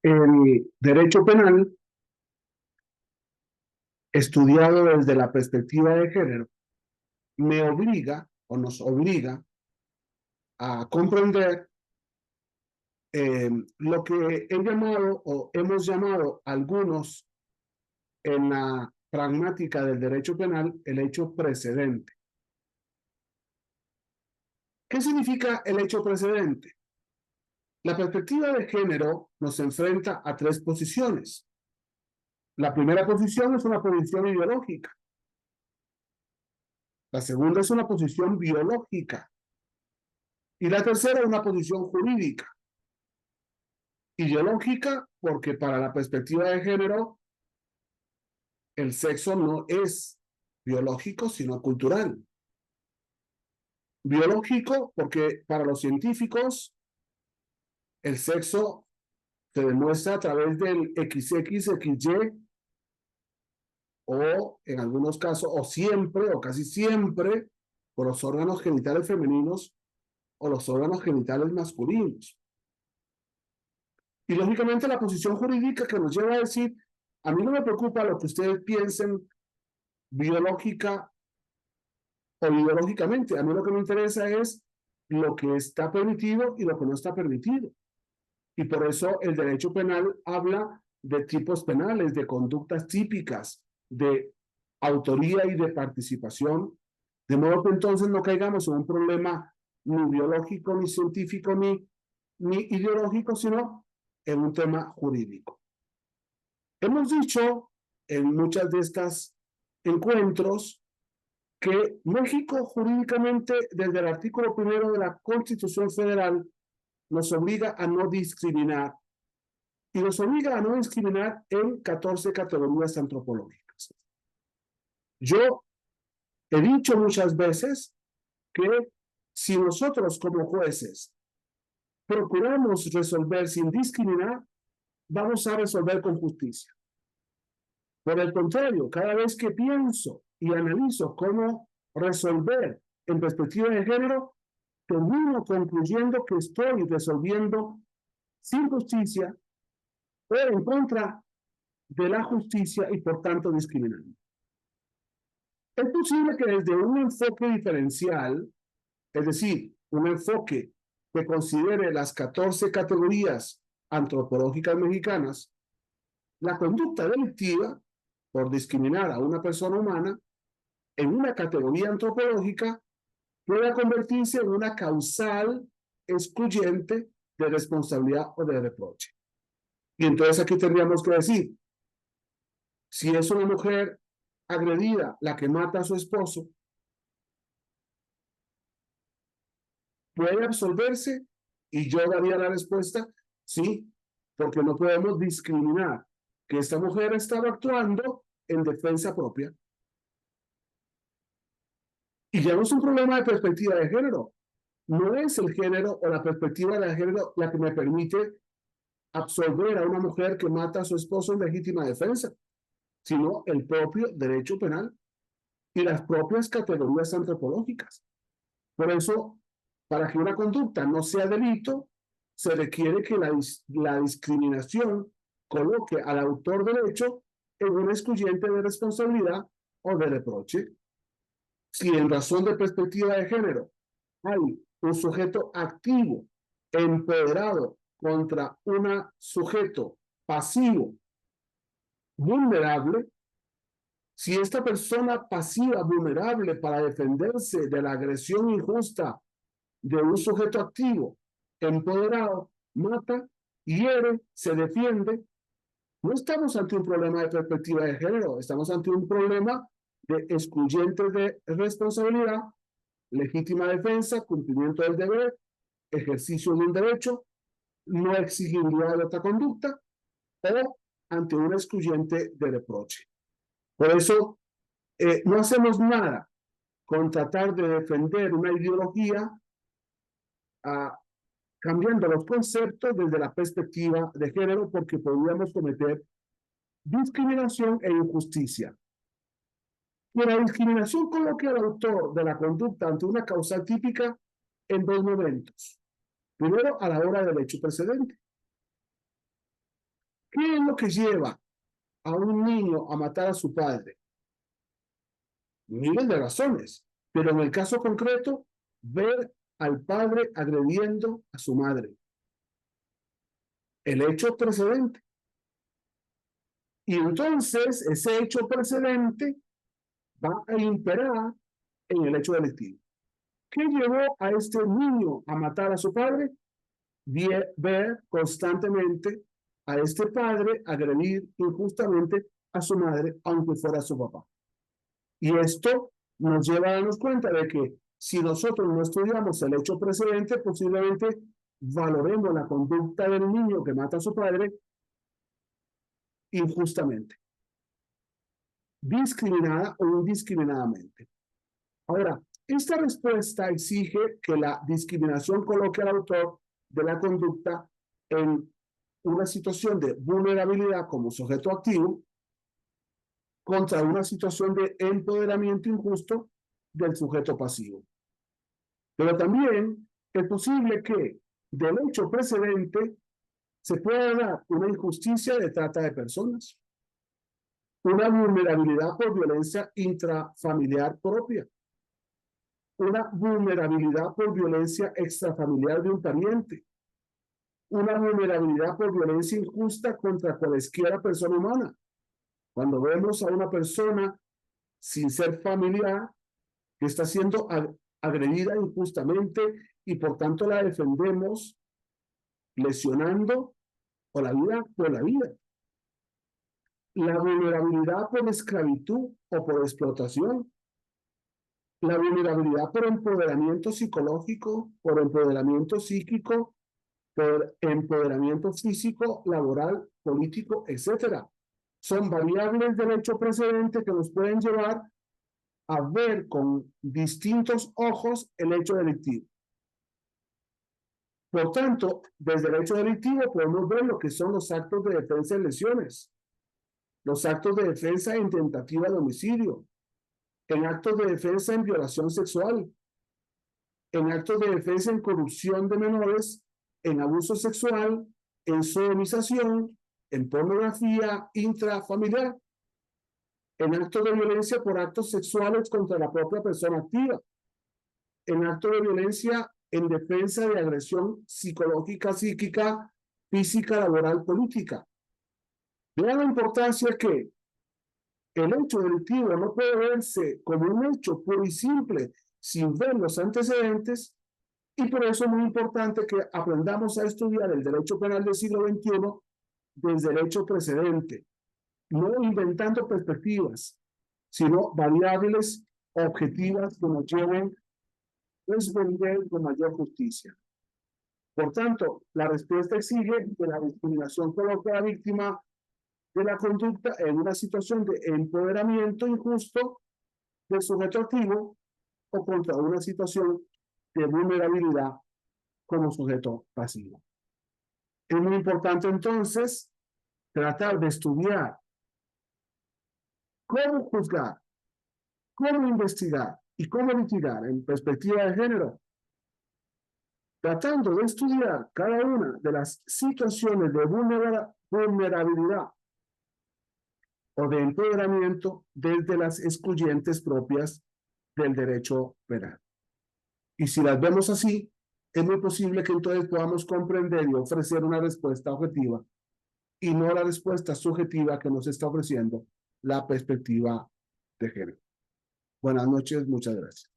El derecho penal, estudiado desde la perspectiva de género, me obliga o nos obliga a comprender lo que he llamado o hemos llamado algunos en la pragmática del derecho penal el hecho precedente. ¿Qué significa el hecho precedente? La perspectiva de género nos enfrenta a tres posiciones. La primera posición es una posición ideológica. La segunda es una posición biológica. Y la tercera es una posición jurídica. Ideológica porque para la perspectiva de género el sexo no es biológico, sino cultural. Biológico porque para los científicos el sexo se demuestra a través del XXXY o en algunos casos, o siempre, o casi siempre, por los órganos genitales femeninos o los órganos genitales masculinos. Y lógicamente la posición jurídica que nos lleva a decir, a mí no me preocupa lo que ustedes piensen biológica o ideológicamente, a mí lo que me interesa es lo que está permitido y lo que no está permitido. Y por eso el derecho penal habla de tipos penales, de conductas típicas, de autoría y de participación, de modo que entonces no caigamos en un problema ni biológico, ni científico, ni ideológico, sino en un tema jurídico. Hemos dicho en muchas de estas encuentros que México jurídicamente, desde el artículo 1 de la Constitución Federal, nos obliga a no discriminar y nos obliga a no discriminar en 14 categorías antropológicas. Yo he dicho muchas veces que si nosotros como jueces procuramos resolver sin discriminar, vamos a resolver con justicia. Por el contrario, cada vez que pienso y analizo cómo resolver en perspectiva de género, termino concluyendo que estoy resolviendo sin justicia o en contra de la justicia y por tanto discriminando. Es posible que desde un enfoque diferencial, es decir, un enfoque que considere las 14 categorías antropológicas mexicanas, la conducta delictiva por discriminar a una persona humana en una categoría antropológica pueda convertirse en una causal excluyente de responsabilidad o de reproche. Y entonces aquí tendríamos que decir, si es una mujer agredida la que mata a su esposo, ¿puede absolverse? Y yo daría la respuesta, sí, porque no podemos discriminar que esta mujer estaba actuando en defensa propia. Y ya no es un problema de perspectiva de género. No es el género o la perspectiva de género la que me permite absolver a una mujer que mata a su esposo en legítima defensa, sino el propio derecho penal y las propias categorías antropológicas. Por eso, para que una conducta no sea delito, se requiere que la discriminación coloque al autor del hecho en un excluyente de responsabilidad o de reproche. Si en razón de perspectiva de género hay un sujeto activo, empoderado contra un sujeto pasivo, vulnerable, si esta persona pasiva, vulnerable para defenderse de la agresión injusta de un sujeto activo, empoderado, mata, hiere, se defiende, no estamos ante un problema de perspectiva de género, estamos ante un problema de excluyentes de responsabilidad, legítima defensa, cumplimiento del deber, ejercicio de un derecho, no exigibilidad de otra conducta o ante un excluyente de reproche. Por eso, no hacemos nada con tratar de defender una ideología cambiando los conceptos desde la perspectiva de género porque podríamos cometer discriminación e injusticia. Y la discriminación coloca al autor de la conducta ante una causal típica en dos momentos. Primero, a la hora del hecho precedente. ¿Qué es lo que lleva a un niño a matar a su padre? Miles de razones, pero en el caso concreto, ver al padre agrediendo a su madre. El hecho precedente. Y entonces ese hecho precedente va a imperar en el hecho delictivo. ¿Qué llevó a este niño a matar a su padre? Ver constantemente a este padre agredir injustamente a su madre, aunque fuera su papá. Y esto nos lleva a darnos cuenta de que si nosotros no estudiamos el hecho precedente, posiblemente valoremos la conducta del niño que mata a su padre injustamente, discriminada o indiscriminadamente. Ahora, esta respuesta exige que la discriminación coloque al autor de la conducta en una situación de vulnerabilidad como sujeto activo contra una situación de empoderamiento injusto del sujeto pasivo. Pero también es posible que del hecho precedente se pueda dar una injusticia de trata de personas, una vulnerabilidad por violencia intrafamiliar propia, una vulnerabilidad por violencia extrafamiliar de un pariente, una vulnerabilidad por violencia injusta contra cualesquiera persona humana. Cuando vemos a una persona sin ser familiar que está siendo agredida injustamente y por tanto la defendemos lesionando o la vida por la vida. La vulnerabilidad por esclavitud o por explotación. La vulnerabilidad por empoderamiento psicológico, por empoderamiento psíquico, por empoderamiento físico, laboral, político, etc. Son variables del hecho precedente que nos pueden llevar a ver con distintos ojos el hecho delictivo. Por tanto, desde el hecho delictivo podemos ver lo que son los actos de defensa en lesiones, los actos de defensa en tentativa de homicidio, en actos de defensa en violación sexual, en actos de defensa en corrupción de menores, en abuso sexual, en sodomización, en pornografía intrafamiliar, en actos de violencia por actos sexuales contra la propia persona activa, en actos de violencia en defensa de agresión psicológica, psíquica, física, laboral, política. Vean la importancia que el hecho delictivo no puede verse como un hecho puro y simple sin ver los antecedentes, y por eso es muy importante que aprendamos a estudiar el derecho penal del siglo XXI desde el hecho precedente, no inventando perspectivas, sino variables objetivas que nos lleven a responder con mayor justicia. Por tanto, la respuesta exige que la discriminación coloque a la víctima de la conducta en una situación de empoderamiento injusto del sujeto activo o contra una situación de vulnerabilidad como sujeto pasivo. Es muy importante entonces tratar de estudiar cómo juzgar, cómo investigar y cómo litigar en perspectiva de género, tratando de estudiar cada una de las situaciones de vulnerabilidad o de empoderamiento desde las excluyentes propias del derecho penal. Y si las vemos así, es muy posible que entonces podamos comprender y ofrecer una respuesta objetiva y no la respuesta subjetiva que nos está ofreciendo la perspectiva de género. Buenas noches, muchas gracias.